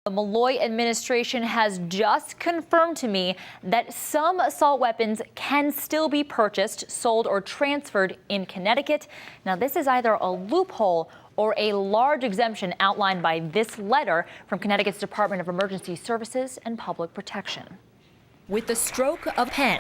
The Malloy administration has just confirmed to me that some assault weapons can still be purchased, sold, or transferred in Connecticut. Now, this is either a loophole or a large exemption outlined by this letter from Connecticut's Department of Emergency Services and Public Protection. With the stroke of a pen,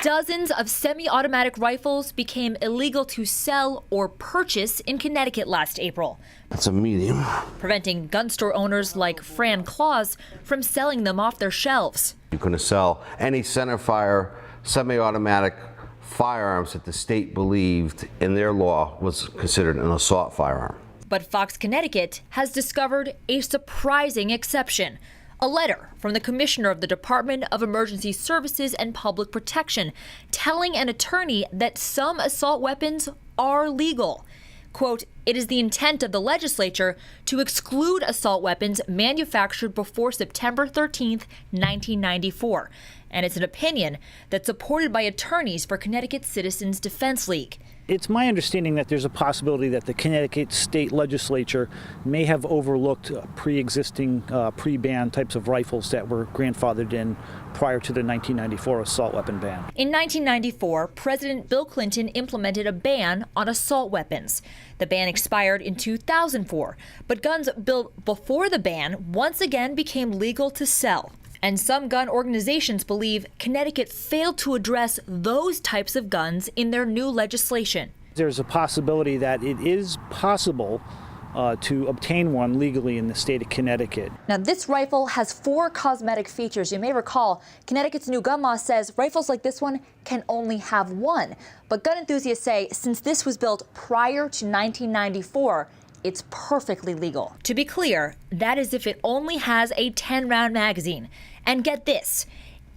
dozens of semi-automatic rifles became illegal to sell or purchase in Connecticut last April. That's a medium. Preventing gun store owners like Fran Claus from selling them off their shelves. You couldn't sell any centerfire, semi-automatic firearms that the state believed in their law was considered an assault firearm. But Fox Connecticut has discovered a surprising exception. A letter from the commissioner of the Department of Emergency Services and Public Protection telling an attorney that some assault weapons are legal. Quote, "It is the intent of the legislature to exclude assault weapons manufactured before September 13th, 1994. And it's an opinion that's supported by attorneys for Connecticut Citizens Defense League." It's my understanding that there's a possibility that the Connecticut state legislature may have overlooked pre-existing pre-ban types of rifles that were grandfathered in prior to the 1994 assault weapon ban. In 1994, President Bill Clinton implemented a ban on assault weapons. The ban expired in 2004, but guns built before the ban once again became legal to sell. And some gun organizations believe Connecticut failed to address those types of guns in their new legislation. There's a possibility that it is possible to obtain one legally in the state of Connecticut. Now, this rifle has 4 cosmetic features. You may recall, Connecticut's new gun law says rifles like this one can only have one. But gun enthusiasts say since this was built prior to 1994, it's perfectly legal. To be clear, that is if it only has a 10-round magazine. And get this,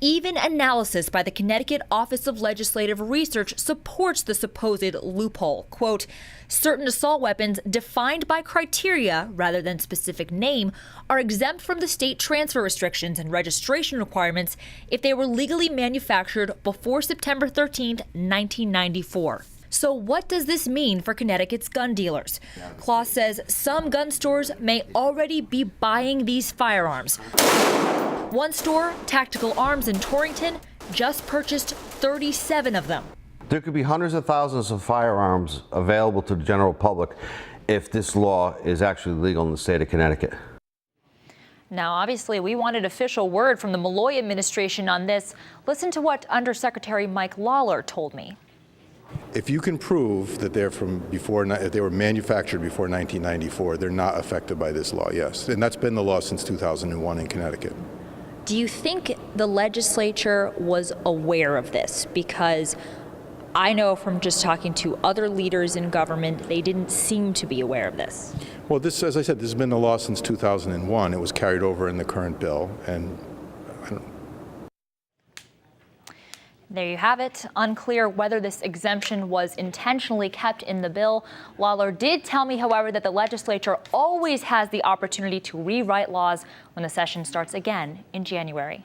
even analysis by the Connecticut Office of Legislative Research supports the supposed loophole. Quote, "Certain assault weapons defined by criteria rather than specific name are exempt from the state transfer restrictions and registration requirements if they were legally manufactured before September 13th, 1994. So what does this mean for Connecticut's gun dealers? Claus says some gun stores may already be buying these firearms. One store, Tactical Arms in Torrington, just purchased 37 of them. There could be hundreds of thousands of firearms available to the general public if this law is actually legal in the state of Connecticut. Now, obviously, we wanted official word from the Malloy administration on this. Listen to what Undersecretary Mike Lawler told me. If you can prove that they're from before, if they were manufactured before 1994, they're not affected by this law, yes. And that's been the law since 2001 in Connecticut. Do you think the legislature was aware of this? Because I know from just talking to other leaders in government, they didn't seem to be aware of this. Well, this, as I said, this has been the law since 2001. It was carried over in the current bill, and I don't. There you have it. Unclear whether this exemption was intentionally kept in the bill. Lawler did tell me, however, that the legislature always has the opportunity to rewrite laws when the session starts again in January.